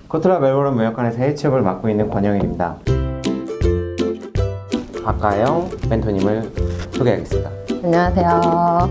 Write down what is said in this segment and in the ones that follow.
코트라 멜보른 무역관에서 H업을 맡고 있는 권영일입니다. 박가영 멘토님을 소개하겠습니다. 안녕하세요.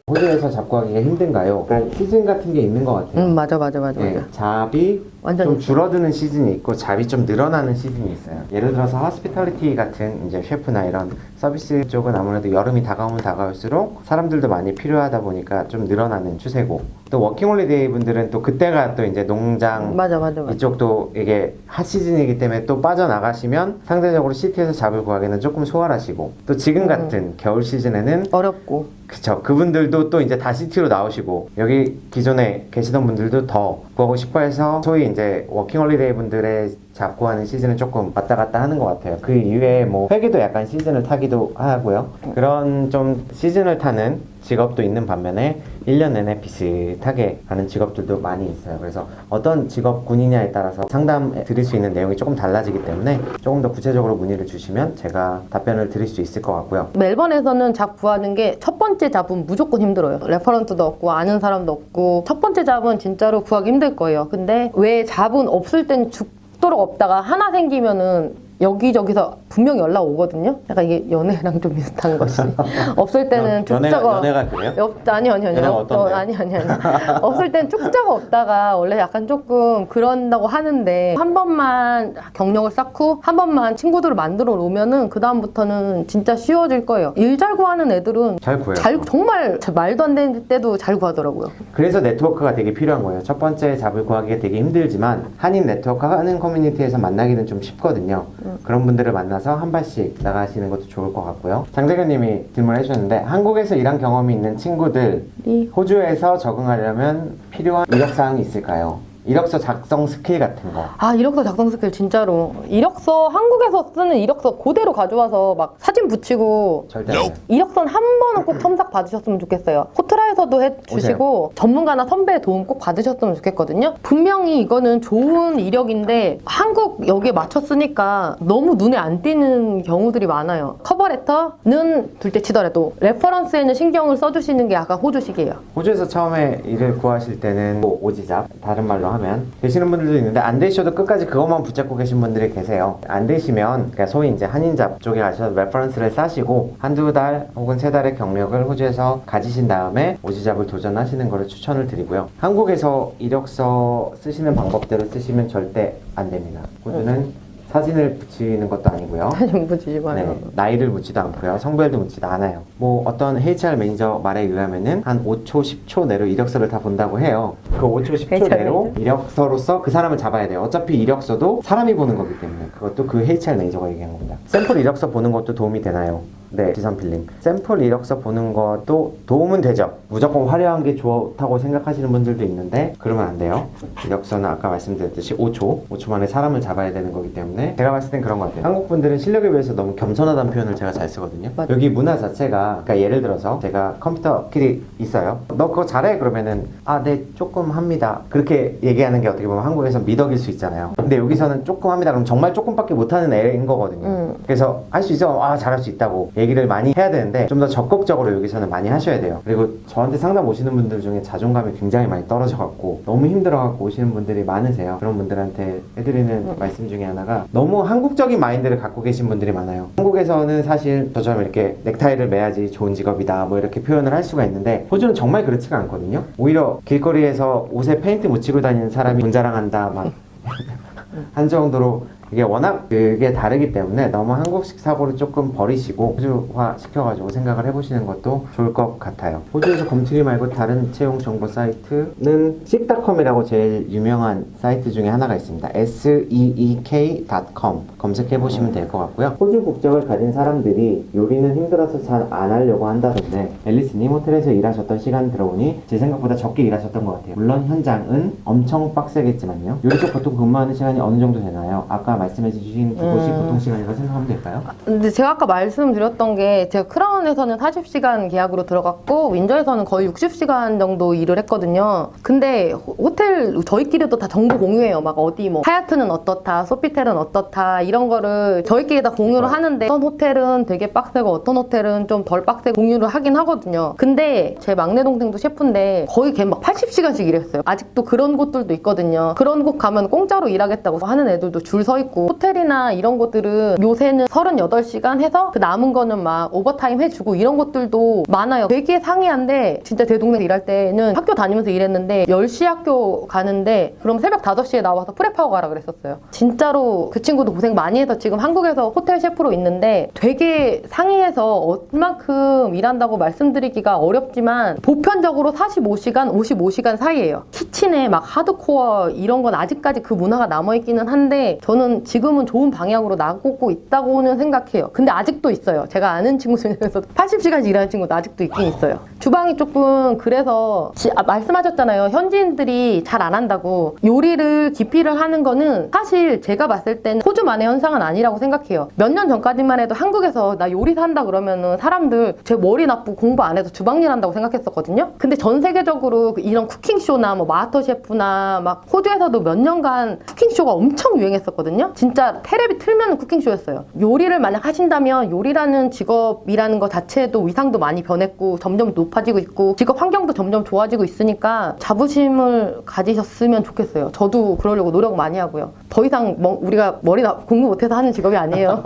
호주에서 잡구하기가 힘든가요? 그러니까 시즌 같은 게 있는 것 같아요. 맞아. 네, 잡이 완전 좀 줄어드는 시즌이 있고 잡이 좀 늘어나는 시즌이 있어요. 예를 들어서 호스피탈리티 같은 이제 셰프나 이런 서비스 쪽은 아무래도 여름이 다가오면 다가올수록 사람들도 많이 필요하다 보니까 좀 늘어나는 추세고, 또 워킹홀리데이 분들은 또 그때가 또 이제 농장 맞아. 이쪽도 이게 핫시즌이기 때문에 또 빠져나가시면 상대적으로 시티에서 잡을 구하기는 조금 수월하시고, 또 지금 같은 겨울 시즌에는 어렵고. 그쵸, 그분들도 또 이제 다 시티로 나오시고 여기 기존에 계시던 분들도 더 구하고 싶어 해서 소위 이제 워킹홀리데이 분들의 잡구하는 시즌은 조금 왔다 갔다 하는 것 같아요. 그 이외에 뭐 회계도 약간 시즌을 타기도 하고요. 그런 좀 시즌을 타는 직업도 있는 반면에 1년 내내 비슷하게 가는 직업들도 많이 있어요. 그래서 어떤 직업군이냐에 따라서 상담 드릴 수 있는 내용이 조금 달라지기 때문에 조금 더 구체적으로 문의를 주시면 제가 답변을 드릴 수 있을 것 같고요. 멜번에서는 잡 구하는 게 첫 번째 잡은 무조건 힘들어요. 레퍼런스도 없고 아는 사람도 없고 첫 번째 잡은 진짜로 구하기 힘들 거예요. 근데 왜 잡은 없을 땐 죽도록 없다가 하나 생기면은 여기저기서 분명히 연락 오거든요. 약간 이게 연애랑 좀 비슷한 것이. 없을 때는 죽자가 연애가 그래요? 아니. 연애가 어떤데요? 아니. 없을 땐 쭉자가 없다가 원래 약간 조금 그런다고 하는데, 한 번만 경력을 쌓고 한 번만 친구들을 만들어 놓으면은 그 다음부터는 진짜 쉬워질 거예요. 일 잘 구하는 애들은 잘 구해요. 정말 말도 안 되는 때도 잘 구하더라고요. 그래서 네트워크가 되게 필요한 거예요. 첫 번째 잡을 구하기가 되게 힘들지만 한인 네트워크 하는 커뮤니티에서 만나기는 좀 쉽거든요. 그런 분들을 만나서 한 발씩 나가시는 것도 좋을 것 같고요. 장재근님이 질문을 해주셨는데, 한국에서 일한 경험이 있는 친구들이 호주에서 적응하려면 필요한 이력사항이 있을까요? 이력서 작성 스킬 같은 거. 이력서 작성 스킬 진짜로. 이력서 한국에서 쓰는 이력서 그대로 가져와서 막 사진 붙이고. 절대 안 해요. 이력서는 한 번은 꼭 첨삭 받으셨으면 좋겠어요. 코트라에서도 해주시고 전문가나 선배의 도움 꼭 받으셨으면 좋겠거든요. 분명히 이거는 좋은 이력인데 한국 여기에 맞췄으니까 너무 눈에 안 띄는 경우들이 많아요. 커버레터는 둘째 치더라도 레퍼런스에는 신경을 써주시는 게 약간 호주식이에요. 호주에서 처음에 일을 구하실 때는 뭐 오지잡, 다른 말로 하면 되시는 분들도 있는데, 안 되셔도 끝까지 그것만 붙잡고 계신 분들이 계세요. 안 되시면 그러니까 소위 이제 한인잡 쪽에 가셔서 레퍼런스를 싸시고 한두 달 혹은 세 달의 경력을 호주에서 가지신 다음에 오지잡을 도전하시는 것을 추천을 드리고요. 한국에서 이력서 쓰시는 방법대로 쓰시면 절대 안 됩니다. 호주는 사진을 붙이는 것도 아니고요. 사진 붙이지 마요. 네, 나이를 묻지도 않고요. 성별도 묻지도 않아요. 뭐 어떤 HR 매니저 말에 의하면은 한 5초, 10초 내로 이력서를 다 본다고 해요. 그 5초, 10초 내로 이력서로서 그 사람을 잡아야 돼요. 어차피 이력서도 사람이 보는 거기 때문에 그것도 그 HR 매니저가 얘기한 겁니다. 샘플 이력서 보는 것도 도움이 되나요? 네, 지선필님. 샘플 이력서 보는 것도 도움은 되죠. 무조건 화려한 게 좋다고 생각하시는 분들도 있는데 그러면 안 돼요. 이력서는 아까 말씀드렸듯이 5초 만에 사람을 잡아야 되는 거기 때문에 제가 봤을 땐 그런 것 같아요. 한국 분들은 실력에 비해서 너무 겸손하다는 표현을 제가 잘 쓰거든요. 맞아. 여기 문화 자체가, 그러니까 예를 들어서 제가 컴퓨터 길이 있어요. 너 그거 잘해? 그러면은 네, 조금 합니다. 그렇게 얘기하는 게 어떻게 보면 한국에서 미덕일 수 있잖아요. 근데 여기서는 조금 합니다. 그럼 정말 조금밖에 못하는 애인 거거든요. 그래서 할 수 있어? 잘할 수 있다고 얘기를 많이 해야 되는데 좀 더 적극적으로 여기서는 많이 하셔야 돼요. 그리고 저한테 상담 오시는 분들 중에 자존감이 굉장히 많이 떨어져갖고 너무 힘들어갖고 오시는 분들이 많으세요. 그런 분들한테 해드리는 말씀 중에 하나가, 너무 한국적인 마인드를 갖고 계신 분들이 많아요. 한국에서는 사실 저처럼 이렇게 넥타이를 매야지 좋은 직업이다 뭐 이렇게 표현을 할 수가 있는데, 호주는 정말 그렇지가 않거든요. 오히려 길거리에서 옷에 페인트 묻히고 다니는 사람이 돈 자랑한다 막 한 정도로 이게 워낙 그게 다르기 때문에 너무 한국식 사고를 조금 버리시고 호주화 시켜가지고 생각을 해보시는 것도 좋을 것 같아요. 호주에서 검투리 말고 다른 채용 정보 사이트는 seek.com이라고 제일 유명한 사이트 중에 하나가 있습니다. seek.com 검색해보시면 될 것 같고요. 호주 국적을 가진 사람들이 요리는 힘들어서 잘 안 하려고 한다던데, 앨리스님 호텔에서 일하셨던 시간 들어보니 제 생각보다 적게 일하셨던 것 같아요. 물론 현장은 엄청 빡세겠지만요. 요리 쪽 보통 근무하는 시간이 어느 정도 되나요? 아까 말씀해 주신 그곳이 보통 시간이라고 생각하면 될까요? 근데 제가 아까 말씀드렸던 게 제가 크라운에서는 40시간 계약으로 들어갔고 윈저에서는 거의 60시간 정도 일을 했거든요. 근데 호텔 저희끼리도 다 정보 공유해요. 막 어디 뭐 하얏트는 어떻다, 소피텔은 어떻다 이런 거를 저희끼리 다 공유를 하는데 어떤 호텔은 되게 빡세고 어떤 호텔은 좀 덜 빡세고 공유를 하긴 하거든요. 근데 제 막내 동생도 셰프인데 거의 걔 막 80시간씩 일했어요. 아직도 그런 곳들도 있거든요. 그런 곳 가면 공짜로 일하겠다고 하는 애들도 줄 서 있고 호텔이나 이런 곳들은 요새는 38시간 해서 그 남은 거는 막 오버타임 해주고 이런 곳들도 많아요. 되게 상이한데 진짜 제 동생 일할 때는 학교 다니면서 일했는데 10시 학교 가는데 그럼 새벽 5시에 나와서 프랩하고 가라 그랬었어요. 진짜로 그 친구도 고생 많이 해서 지금 한국에서 호텔 셰프로 있는데 되게 상이해서 얼만큼 일한다고 말씀드리기가 어렵지만 보편적으로 45시간, 55시간 사이예요. 키친에 막 하드코어 이런 건 아직까지 그 문화가 남아있기는 한데 저는 지금은 좋은 방향으로 나고 있다고는 생각해요. 근데 아직도 있어요. 제가 아는 친구 중에서 80시간 일하는 친구도 아직도 있긴 있어요. 주방이 조금 그래서 말씀하셨잖아요. 현지인들이 잘 안 한다고. 요리를 기피를 하는 거는 사실 제가 봤을 때는 호주만의 현상은 아니라고 생각해요. 몇 년 전까지만 해도 한국에서 나 요리 한다 그러면은 사람들 제 머리 나쁘고 공부 안 해서 주방일 한다고 생각했었거든요. 근데 전 세계적으로 이런 쿠킹쇼나 뭐 마스터 셰프나 막 호주에서도 몇 년간 쿠킹쇼가 엄청 유행했었거든요. 진짜 테레비 틀면 쿠킹쇼였어요. 요리를 만약 하신다면 요리라는 직업이라는 것 자체도 위상도 많이 변했고 점점 높아지고 있고 직업 환경도 점점 좋아지고 있으니까 자부심을 가지셨으면 좋겠어요. 저도 그러려고 노력 많이 하고요. 더 이상 우리가 공부 못해서 하는 직업이 아니에요.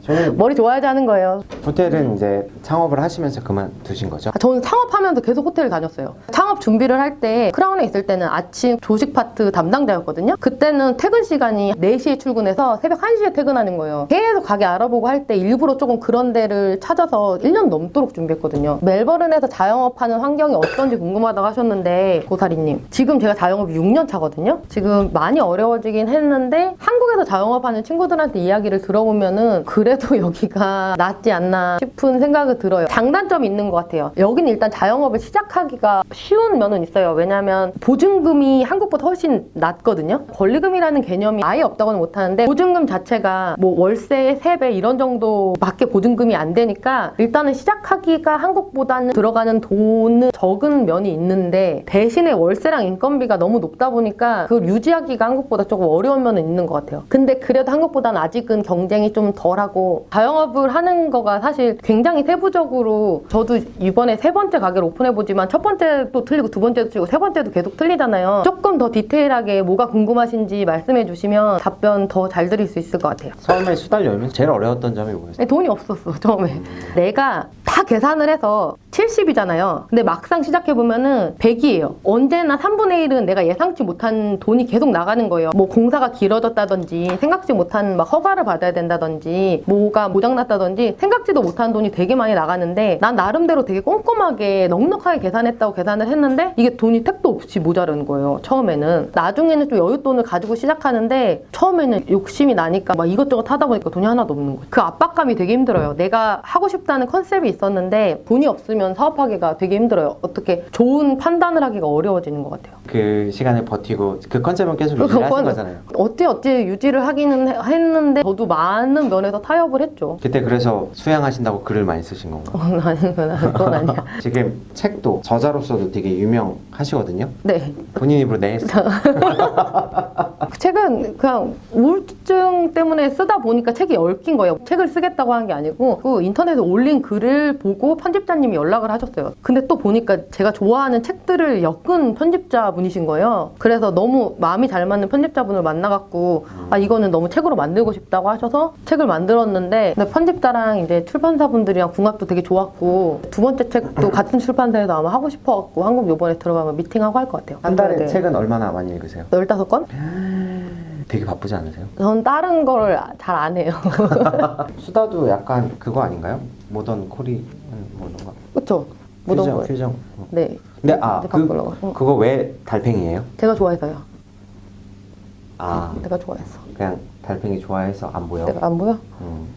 저는 머리 좋아야지 하는 거예요. 호텔은 이제 창업을 하시면서 그만두신 거죠? 저는 창업하면서 계속 호텔을 다녔어요. 창업 준비를 할 때 크라운에 있을 때는 아침 조식 파트 담당자였거든요. 그때는 퇴근 시간이 4시에 출근해서 새벽 1시에 퇴근하는 거예요. 계속 가게 알아보고 할 때 일부러 조금 그런 데를 찾아서 1년 넘도록 준비했거든요. 멜버른에서 자영업하는 환경이 어떤지 궁금하다고 하셨는데 고사리님, 지금 제가 자영업이 6년 차거든요. 지금 많이 어려워지긴 했는데 한국에서 자영업하는 친구들한테 이야기를 들어보면은 그래도 여기가 낫지 않나 싶은 생각이 들어요. 장단점이 있는 것 같아요. 여기는 일단 자영업을 시작하기가 쉬운 면은 있어요. 왜냐하면 보증금이 한국보다 훨씬 낮거든요. 권리금이라는 개념이 아예 없다고는 못하는데 보증금 자체가 뭐 월세의 3배 이런 정도밖에 보증금이 안 되니까 일단은 시작하기가 한국보다는 들어가는 돈은 적은 면이 있는데 대신에 월세랑 인건비가 너무 높다 보니까 그걸 유지하기가 한국보다 조금 어려운 면은 있는 것 같아요. 근데 그래도 한국보다는 아직은 경쟁이 좀 덜하고 자영업을 하는 거가 사실 굉장히 세부적으로 저도 이번에 3번째 가게를 오픈해보지만 첫 번째도 틀리고 두 번째도 틀리고 세 번째도 계속 틀리잖아요. 조금 더 디테일하게 뭐가 궁금하신지 말씀해 주시면 답변 더 잘 드릴 수 있을 것 같아요. 처음에 수달 열면서 제일 어려웠던 점이 뭐였어요? 돈이 없었어 처음에. 내가 다 계산을 해서 70이잖아요. 근데 막상 시작해보면은 100이에요. 언제나 3분의 1은 내가 예상치 못한 돈이 계속 나가는 거예요. 뭐 공사가 길어졌다든지 생각지 못한 막 허가를 받아야 된다든지 뭐가 모장났다든지 생각지도 못한 돈이 되게 많이 나가는데 난 나름대로 되게 꼼꼼하게 넉넉하게 계산했다고 계산을 했는데 이게 돈이 택도 없이 모자라는 거예요. 처음에는. 나중에는 좀 여윳돈을 가지고 시작하는데 처음에는 욕심이 나니까 막 이것저것 하다 보니까 돈이 하나도 없는 거예요. 그 압박감이 되게 힘들어요. 내가 하고 싶다는 컨셉이 있었는데 돈이 없으면 사업하기가 되게 힘들어요. 어떻게 좋은 판단을 하기가 어려워지는 것 같아요. 그 시간을 버티고 그 컨셉은 계속 유지를 하신 거잖아요. 어찌 유지를 하기는 했는데 저도 많은 면에서 타협을 했죠. 그때 그래서 수양하신다고 글을 많이 쓰신 건가요? 아니, 그건 아니야. 지금 책도 저자로서도 되게 유명하시거든요. 네. 본인 입으로 내했어요. 책은 그냥 우울증 때문에 쓰다 보니까 책이 얽힌 거예요. 책을 쓰겠다고 한 게 아니고 그 인터넷에 올린 글을 보고 편집자님이 연락을 하셨어요. 근데 또 보니까 제가 좋아하는 책들을 엮은 편집자분이신 거예요. 그래서 너무 마음이 잘 맞는 편집자분을 만나갖고 아 이거는 너무 책으로 만들고 싶다고 하셔서 책을 만들었는데 근데 편집자랑 이제 출판사분들이랑 궁합도 되게 좋았고 두 번째 책도 같은 출판사에서 아마 하고 싶어갖고 한국 요번에 들어가면 미팅하고 할 것 같아요. 한 달에 네. 책은 얼마나 많이 읽으세요? 15권? 되게 바쁘지 않으세요? 전 다른 걸 잘 안 해요. 수다도 약간 그거 아닌가요? 모던 코리 뭐 이런 거. 그쵸? 모던 거. 퓨전. 네. 근데 이제 바꾸려고. 그거 왜 달팽이에요? 제가 좋아해서요. 아 내가 좋아해서. 그냥 달팽이 좋아해서 안 보여? 내가 안 보여?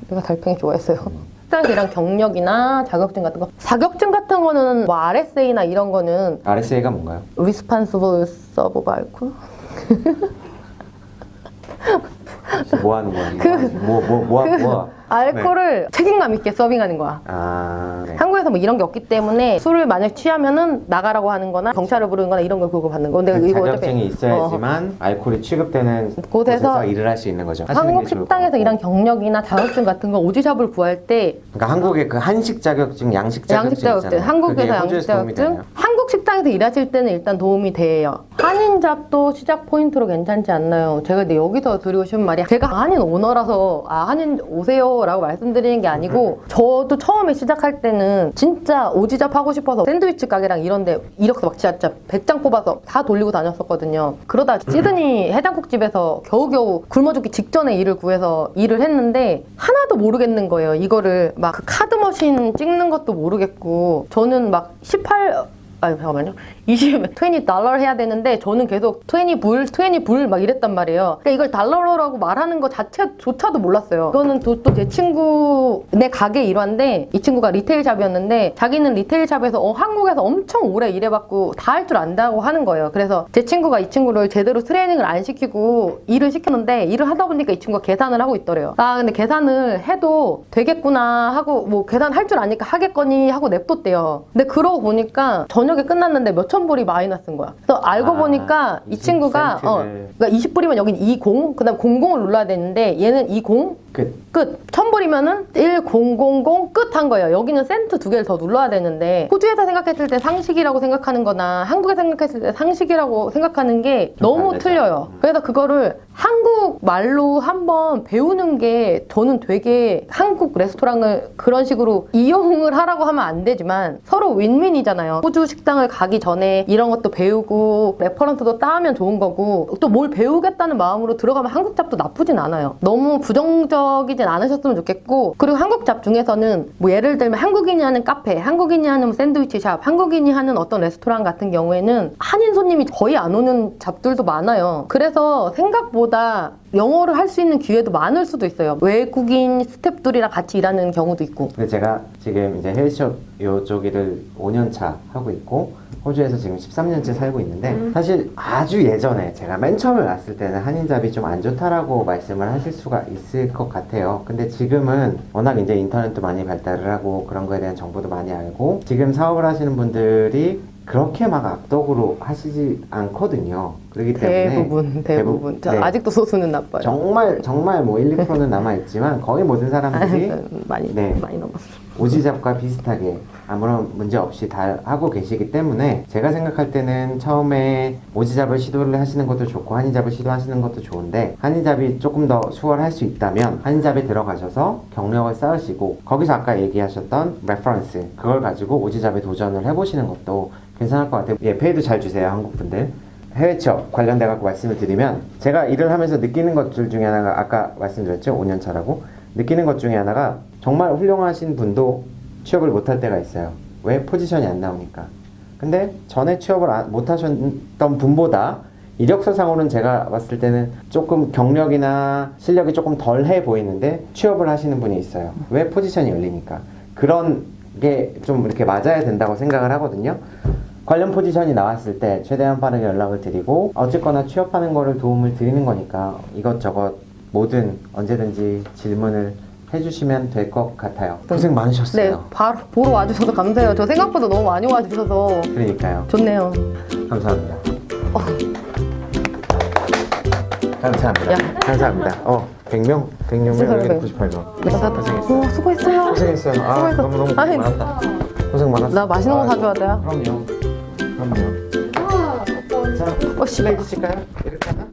내가 달팽이 좋아했어요. 스타일이랑 경력이나 자격증 같은 거. 자격증 같은 거는 뭐 RSA나 이런 거는 RSA가 뭔가요? Responsible Server Barcode? 뭐 하는 거야? 뭐? 알코올을 책임감 있게 서빙하는 거야. 네. 한국에서 뭐 이런 게 없기 때문에 술을 만약 취하면은 나가라고 하는 거나 경찰을 부르는 거나 이런 걸 그거 받는 거. 근데 그 이거 자격증이 있어야지만 알코올이 취급되는 곳에서 곳에서 일을 할 수 있는 거죠. 하시는 한국 게 좋을 것 식당에서 같고. 일한 경력이나 자격증 같은 거 오지샵을 구할 때 그러니까 한국의 그 한식 자격증, 양식 자격증 양식 자격증, 있잖아요. 한국에서 그게 양식 호주에서 도움이 자격증, 되나요? 한국 식당에서 일하실 때는 일단 도움이 돼요. 한인잡도 시작 포인트로 괜찮지 않나요? 제가 근데 여기서 드리고 싶은 말이 제가 한인 오너라서 한인 오세요라고 말씀드리는 게 아니고 저도 처음에 시작할 때는 진짜 오지잡 하고 싶어서 샌드위치 가게랑 이런데 이력서 막 진짜 100장 뽑아서 다 돌리고 다녔었거든요. 그러다 시드니 해장국집에서 겨우겨우 굶어 죽기 직전에 일을 구해서 일을 했는데 하나도 모르겠는 거예요. 이거를 막 그 카드 머신 찍는 것도 모르겠고 저는 막 20달러 해야 되는데 저는 계속 20불 막 이랬단 말이에요. 그러니까 이걸 달러라고 말하는 거 자체조차도 몰랐어요. 이거는 또 제 친구 내 가게 일화인데 이 친구가 리테일 샵이었는데 자기는 리테일 샵에서 한국에서 엄청 오래 일해봤고 다 할 줄 안다고 하는 거예요. 그래서 제 친구가 이 친구를 제대로 트레이닝을 안 시키고 일을 시켰는데 일을 하다 보니까 이 친구가 계산을 하고 있더래요. 근데 계산을 해도 되겠구나 하고 뭐 계산할 줄 아니까 하겠거니 하고 냅뒀대요. 근데 그러고 보니까 저녁에 끝났는데 몇천 불이 마이너스인 거야. 그래서 알고 보니까 이 친구가 그러니까 20불이면 여긴 20, 그다음 00을 눌러야 되는데 얘는 20 끝. 1000불이면은 1000 끝 한 거예요. 여기는 센트 2개를 더 눌러야 되는데 호주에서 생각했을 때 상식이라고 생각하는 거나 한국에 생각했을 때 상식이라고 생각하는 게 너무 틀려요. 그래서 그거를 한국 말로 한번 배우는 게 저는 되게 한국 레스토랑을 그런 식으로 이용을 하라고 하면 안 되지만 서로 윈윈이잖아요. 호주 식당을 가기 전에 이런 것도 배우고 레퍼런스도 따면 좋은 거고 또 뭘 배우겠다는 마음으로 들어가면 한국 잡도 나쁘진 않아요. 너무 부정적이진 않으셨으면 좋겠고 그리고 한국 잡 중에서는 뭐 예를 들면 한국인이 하는 카페, 한국인이 하는 샌드위치 샵, 한국인이 하는 어떤 레스토랑 같은 경우에는 한인 손님이 거의 안 오는 잡들도 많아요. 그래서 생각보다 영어를 할 수 있는 기회도 많을 수도 있어요. 외국인 스태프들이랑 같이 일하는 경우도 있고. 근데 제가 지금 이제 헬스숍 요쪽 일을 5년 차 하고 있고 호주에서 지금 13년째 살고 있는데 사실 아주 예전에 제가 맨 처음에 왔을 때는 한인잡이 좀 안 좋다라고 말씀을 하실 수가 있을 것 같아요. 근데 지금은 워낙 이제 인터넷도 많이 발달을 하고 그런 거에 대한 정보도 많이 알고 지금 사업을 하시는 분들이 그렇게 막 악덕으로 하시지 않거든요. 그렇기 때문에 대부분. 저 네. 아직도 소수는 나빠요. 정말 뭐 1, 2%는 남아있지만 거의 모든 사람들이 많이 넘었어요. 오지잡과 비슷하게 아무런 문제 없이 다 하고 계시기 때문에 제가 생각할 때는 처음에 오지잡을 시도를 하시는 것도 좋고 한인잡을 시도하시는 것도 좋은데 한인잡이 조금 더 수월할 수 있다면 한인잡에 들어가셔서 경력을 쌓으시고 거기서 아까 얘기하셨던 레퍼런스 그걸 가지고 오지잡에 도전을 해보시는 것도 괜찮을 것 같아요. 예, 페이도 잘 주세요, 한국분들. 해외 취업 관련돼 갖고 말씀을 드리면 제가 일을 하면서 느끼는 것들 중에 하나가 아까 말씀드렸죠, 5년 차라고. 느끼는 것 중에 하나가 정말 훌륭하신 분도 취업을 못할 때가 있어요. 왜? 포지션이 안 나오니까. 근데 전에 취업을 못 하셨던 분보다 이력서상으로는 제가 봤을 때는 조금 경력이나 실력이 조금 덜해 보이는데 취업을 하시는 분이 있어요. 왜? 포지션이 열리니까. 그런 게 좀 이렇게 맞아야 된다고 생각을 하거든요. 관련 포지션이 나왔을 때 최대한 빠르게 연락을 드리고 어쨌거나 취업하는 거를 도움을 드리는 거니까 이것저것 뭐든 언제든지 질문을 해주시면 될 것 같아요. 고생 많으셨어요. 네, 바로 보러 와주셔서 감사해요. 저 생각보다 너무 많이 와주셔서 그러니까요. 좋네요. 감사합니다. 감사합니다. 야. 감사합니다. 100명? 100명이면 98명. 수고했어요. 고생했어요. 수고했어. 너무 아니, 많았다. 고생 많았어. 나 맛있는 거 사줘야 돼요. 그럼요. 자, 플레이트 칠까요? 이렇게 하나?